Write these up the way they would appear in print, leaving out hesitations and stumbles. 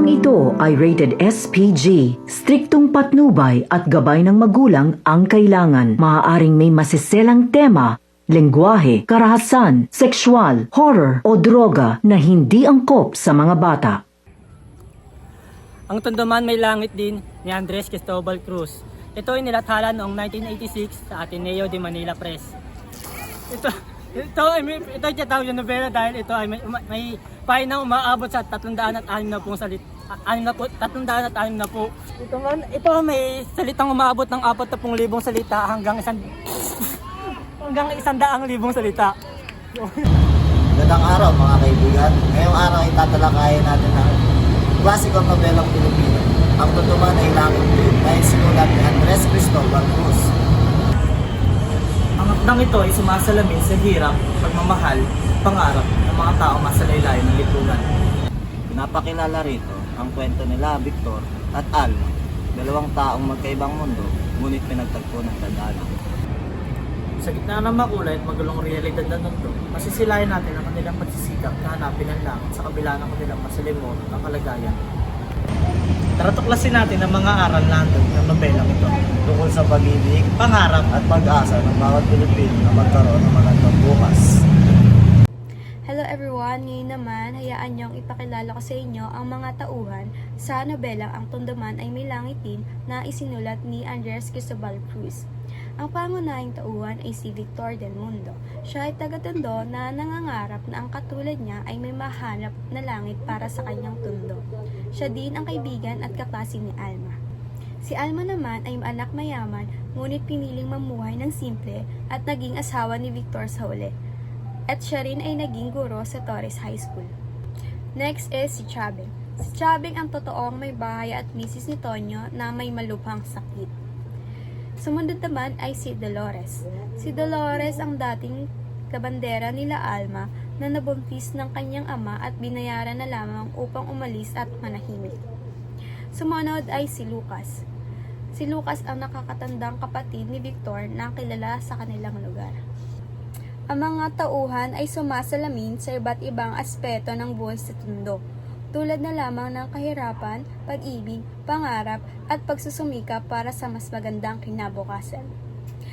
Talang ito ay rated SPG. Striktong patnubay at gabay ng magulang ang kailangan. Maaaring may masiselang tema, lengguwahe, karahasan, sexual, horror o droga na hindi angkop sa mga bata. Ang Tunduman May Langit Din ni Andres Cristobal Cruz. Ito ay nilathala noong 1986 sa Ateneo de Manila Press. Ito ay tinatawag na nobela dahil ito ay may pahinang umaabot sa 360 salita. 360. Ito may salitang umaabot ng 40,000 salita hanggang 100,000 salita. Magandang araw mga kaibigan. Ngayong araw ay tatalakayin natin ang klasikong nobelang Pilipino, Ang Tunduman May Langit Din, na sinulat ni Andres Cristobal Cruz. Ang akdang ito ay sumasalamin sa hirap, pagmamahal, pangarap ng mga tao masalaylayan ng lipunan. Pinapakilala rito ang kwento nila Victor at Alma, dalawang taong magkaibang mundo, ngunit pinagtagpo ng tadhana. Sa gitna ng makulay at magulong realidad ng mundo, masisilayan natin ang kanilang pagsisikap na hanapin ang langit sa kabila ng kanilang masalimuot ng kalagayan. Tara tuklasin natin ang mga aral nandun ng nobelang ito Tungkol sa pag-ibig, pangarap at pag-asa ng bawat Pilipino na magkaroon ng magandang bukas. Hello everyone! Ngayon naman, hayaan niyong ipakilala ko sa inyo ang mga tauhan sa nobelang Ang Tunduman Ay May Langit Din na isinulat ni Andres Cristobal Cruz. Ang pangunahing tauhan ay si Victor Del Mundo. Siya ay taga-Tondo na nangangarap na ang katulad niya ay may mahanap na langit para sa kanyang Tondo. Siya din ang kaibigan at kaklase ni Alma. Si Alma naman ay anak mayaman, ngunit piniling mamuhay ng simple at naging asawa ni Victor sa huli. At siya rin ay naging guro sa Torres High School. Next is si Chabeng. Si Chabeng ang totoong may bahay at misis ni Tonyo na may malubhang sakit. Sumunod naman ay si Dolores. Si Dolores ang dating kabandera nila Alma na nabuntis ng kanyang ama at binayaran na lamang upang umalis at manahimik. Sumunod ay si Lucas. Si Lucas ang nakakatandang kapatid ni Victor na kilala sa kanilang lugar. Ang mga tauhan ay sumasalamin sa iba't ibang aspeto ng buhay sa Tondo, tulad na lamang ng kahirapan, pag-ibig, pangarap, at pagsusumikap para sa mas magandang kinabukasan.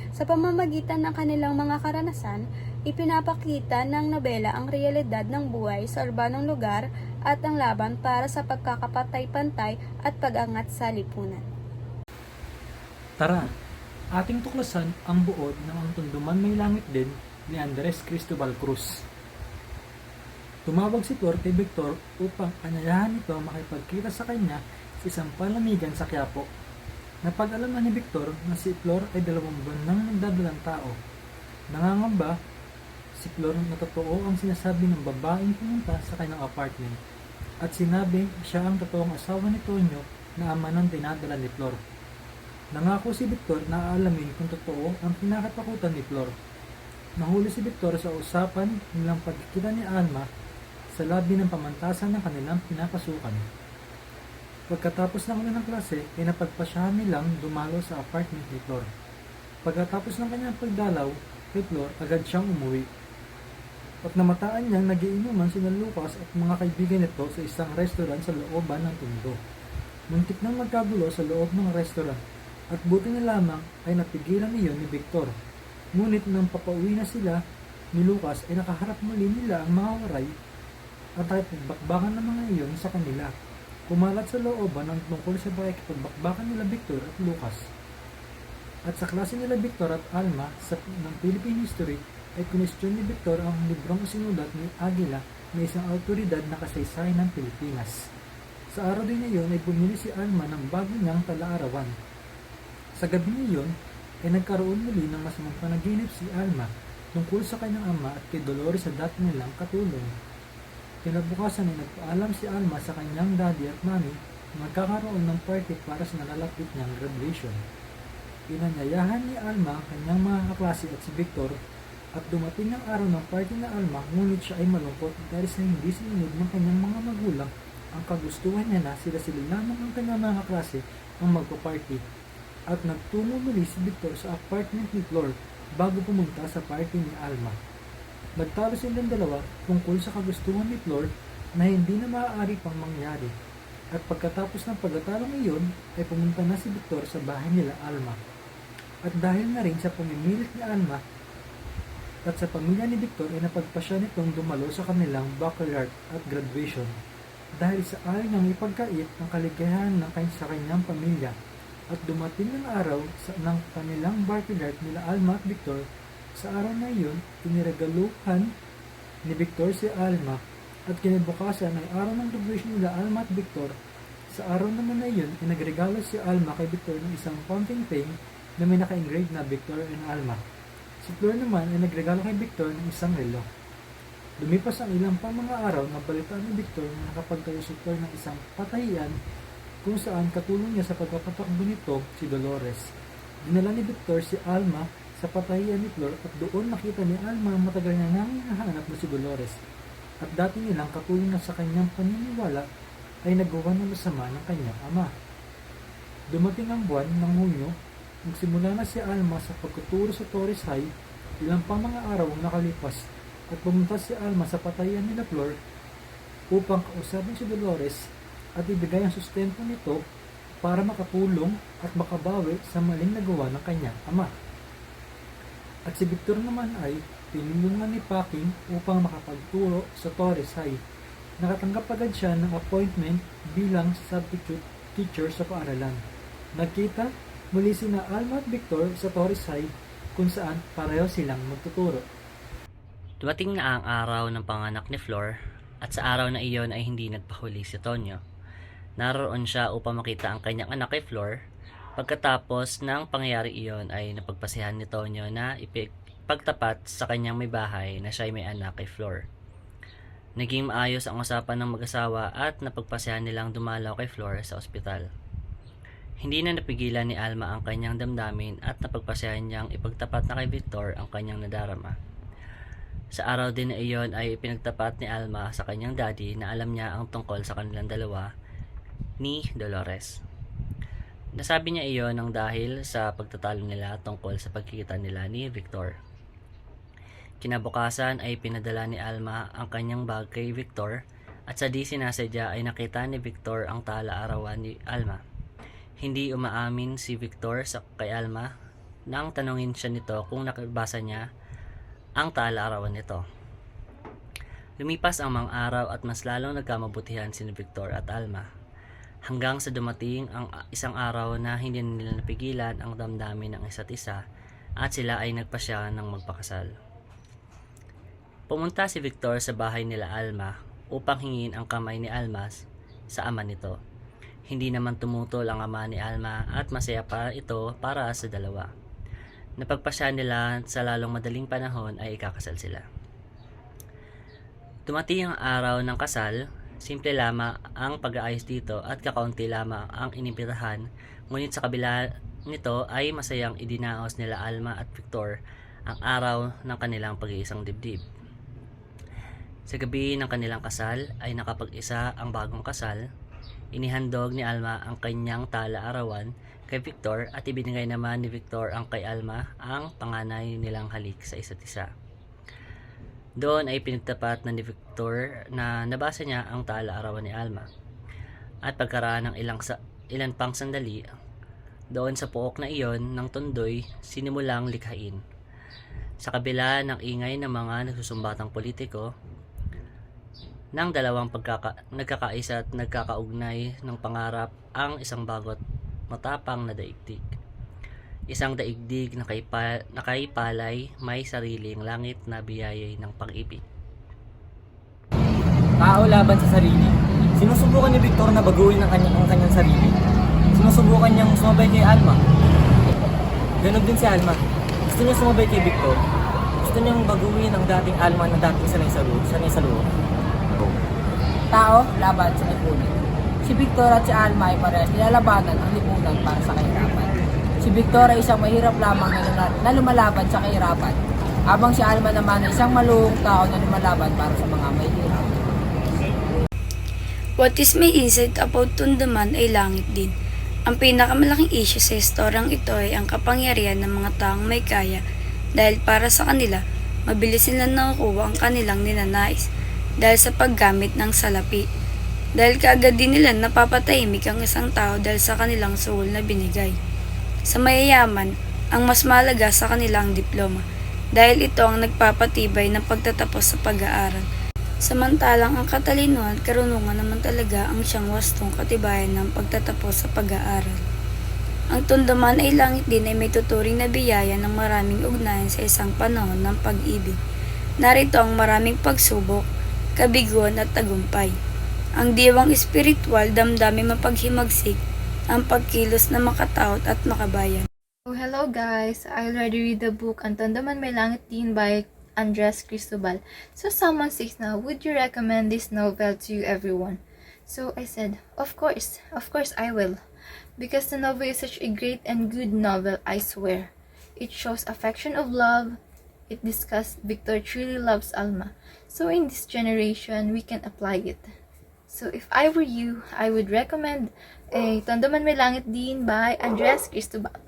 Sa pamamagitan ng kanilang mga karanasan, ipinapakita ng nobela ang realidad ng buhay sa urbanong lugar at ang laban para sa pagkakapantay-pantay at pag-angat sa lipunan. Tara, ating tuklasan ang buod ng Ang Tunduman May Langit Din ni Andres Cristobal Cruz. Tumawag si Flor kay Victor upang anyayahan ito makipagkita sa kanya sa isang palamigan sa Quiapo. Napag-alaman ni Victor na si Flor ay 2 buwan nang nagdadalang tao. Nangangamba si Flor na totoo ang sinasabi ng babaeng pumunta sa kanyang apartment at sinabing siya ang totoong asawa ni Tonyo na ama ng dinadala ni Flor. Nangako si Victor na aalamin kung totoo ang kinakatakutan ni Flor. Nahuli si Victor sa usapan nilang pagkikita ni Alma sa labi ng pamantasan ng kanilang pinapasukan. Pagkatapos ng unang klase, ay napagpasyahan nilang dumalo sa apartment ni Flor. Pagkatapos ng kanyang pagdalaw kay Flor, agad siyang umuwi. At namataan niyang nagiinuman sina Lucas at mga kaibigan nito sa isang restaurant sa looban ng Tondo. Muntik nang magkagulo sa loob ng restaurant at buti na lamang ay napigilan niyon ni Victor. Ngunit nang papauwi na sila ni Lucas ay nakaharap muli nila ang mga waray at ay pagbakbakan ng mga iyon sa kanila. Kumalat sa looban ang tungkol sa pagbakbakan nila Victor at Lucas. At sa klase nila Victor at Alma ng Philippine History ay kunestyon ni Victor ang librong sinulat ni Aguila na isang autoridad na kasaysayan ng Pilipinas. Sa araw din na iyon ay bumili si Alma ng bago niyang talaarawan. Sa gabi na iyon ay nagkaroon muli ng masamang panaginip si Alma tungkol sa kanyang ama at kay Dolores sa dati nilang katulong. Kinabukasan ay nagpaalam si Alma sa kanyang daddy at mommy na magkakaroon ng party para sa nalalapit niyang graduation. Inanyayahan ni Alma ang kanyang mga kaklase at si Victor at dumating ang araw ng party na Alma, ngunit siya ay malungkot dahil sa hindi sinunod ng kanyang mga magulang ang kagustuhan niya na sila lamang ang kanyang mga kaklase ang magpa-party at nagtungo muli si Victor sa apartment ni Flor bago pumunta sa party ni Alma. Nagtalo silang dalawa tungkol sa kagustuhan ni Flor na hindi na maaari pang mangyari. At pagkatapos ng pagkatalong iyon, ay pumunta na si Victor sa bahay nila Alma. At dahil na rin sa pamimilit ni Alma at sa pamilya ni Victor ay napagpasya nitong dumalo sa kanilang baccalaureate at graduation dahil sa ayaw niyang ipagkait ang kaligayahan ng sa kanyang pamilya. At dumating ang araw ng kanilang baccalaureate nila Alma at Victor. Sa araw na iyon, iniregaluhan ni Victor si Alma at kinabukasan ay araw ng graduation nila Alma at Victor. Sa araw naman na iyon, inagregalo si Alma kay Victor ng isang fountain pen na may naka-engrave na Victor and Alma. Si Flor naman ay nagregalo kay Victor ng isang relo. Lumipas ang ilang pang mga araw na balitaan ni Victor na nakapagtayo si Flor ng isang patahian kung saan katulong niya sa pagpapatakbo nito si Dolores. Dinala ni Victor si Alma sa patahian ni Flor at doon nakita ni Alma ang matagal na nang hinahanap na si Dolores. At dati nilang katulong na sa kanyang paniniwala ay nagawa ng masama ng kanyang ama. Dumating ang buwan ng Hunyo, nagsimula na si Alma sa pagtuturo sa Torres High. Ilang pang mga araw ang nakalipas at pumunta si Alma sa patayan nila Flor upang kausapin si Dolores at ibigay ang sustento nito para makatulong at makabawi sa maling nagawa ng kanyang ama. At si Victor naman ay tinulungan ni Packing upang makapagturo sa Torres High. Nakatanggap agad siya ng appointment bilang substitute teacher sa paaralan. Nagkita muli sina Alma at Victor sa Torres High kung saan pareho silang magtuturo. Dumating na ang araw ng panganak ni Flor at sa araw na iyon ay hindi nagpahuli si Tonyo. Naroon siya upang makita ang kanyang anak kay Flor. Pagkatapos ng pangyayari iyon ay napagpasihan ni Tonyo na ipagtapat sa kanyang may bahay na siya ay may anak kay Flor. Naging maayos ang usapan ng mag-asawa at napagpasihan nilang dumalaw kay Flor sa ospital. Hindi na napigilan ni Alma ang kanyang damdamin at napagpasihan niyang ipagtapat na kay Victor ang kanyang nadarama. Sa araw din na iyon ay ipinagtapat ni Alma sa kanyang daddy na alam niya ang tungkol sa kanilang dalawa ni Dolores. Nasabi niya iyon nang dahil sa pagtatalo nila tungkol sa pagkikita nila ni Victor. Kinabukasan ay pinadala ni Alma ang kanyang bag kay Victor at sa di sinasadya ay nakita ni Victor ang tala-arawan ni Alma. Hindi umaamin si Victor kay Alma nang tanungin siya nito kung nakabasa niya ang tala-arawan nito. Lumipas ang mga araw at mas lalong nagkamabutihan si Victor at Alma. Hanggang sa dumating ang isang araw na hindi nila napigilan ang damdamin ng isa't isa at sila ay nagpasya ng magpakasal. Pumunta si Victor sa bahay nila Alma upang hingin ang kamay ni Alma sa ama nito. Hindi naman tumutol ang ama ni Alma at masaya pa ito para sa dalawa. Napagpasya nila sa lalong madaling panahon ay ikakasal sila. Dumating ang araw ng kasal, simple lamang ang pag-aayos dito at kakaunti lamang ang inibitahan, ngunit sa kabila nito ay masayang idinaos nila Alma at Victor ang araw ng kanilang pag-iisang dibdib. Sa gabi ng kanilang kasal ay nakapag-isa ang bagong kasal. Inihandog ni Alma ang kanyang tala-arawan kay Victor at ibinigay naman ni Victor ang kay Alma ang panganay nilang halik sa isa't isa. Doon ay pinagtapat na ni Victor na nabasa niya ang tala-arawan ni Alma. At pagkaraan ng ilan pang sandali, doon sa pook na iyon ng tundoy sinimulang likhain. Sa kabila ng ingay ng mga nagsusumbatang politiko, ng dalawang nagkakaisa at nagkakaugnay ng pangarap ang isang bagot matapang na daigdig. Isang daigdig na kay palay may sariling langit na biyayay ng pag-ibig. Tao laban sa sarili. Sinusubukan ni Victor na baguhin ang kanyang sarili. Sinusubukan niyang sumabay kay Alma. Ganon din si Alma. Gusto niya sumabay kay Victor. Gusto niyang baguhin ang dating Alma na dating sanay sa loob. Tao, laban sa lipunan. Si Victor at si Alma ay parehas nilalabanan ang lipunan para sa kahirapan. Si Victor ay isang mahirap lamang na lumalaban sa kahirapan, habang si Alma naman ay isang maluhong tao na lumalaban para sa mga mahihirap. What is may insight about tundaman ay langit din. Ang pinakamalaking issue sa historiang ito ay ang kapangyarihan ng mga taong may kaya dahil para sa kanila, mabilis nila nakukuha ang kanilang ninanais dahil sa paggamit ng salapi. dahil kaagad din nila napapatahimik ang isang tao dahil sa kanilang soul na binigay. Sa mayayaman, ang mas mahalaga sa kanilang diploma dahil ito ang nagpapatibay ng pagtatapos sa pag-aaral. Samantalang ang katalinuhan at karunungan naman talaga ang siyang wastong katibayan ng pagtatapos sa pag-aaral. Ang tundaman ay langit din ay may tuturing na biyaya ng maraming ugnayan sa isang panahon ng pag-ibig. Narito ang maraming pagsubok, kabiguan at tagumpay. Ang diwang espiritual damdamin mapaghimagsik, ang pagkilos na makataot at makabayan. Oh, hello guys! I already read the book Ang Tandaman May Langit Din by Andres Cristobal. So someone says now, would you recommend this novel to everyone? So I said, of course I will. Because the novel is such a great and good novel, I swear. It shows affection of love. It discusses Victor truly loves Alma. So in this generation, we can apply it. So if I were you, I would recommend a Tandaman May Langit Din by Andres Cristobal.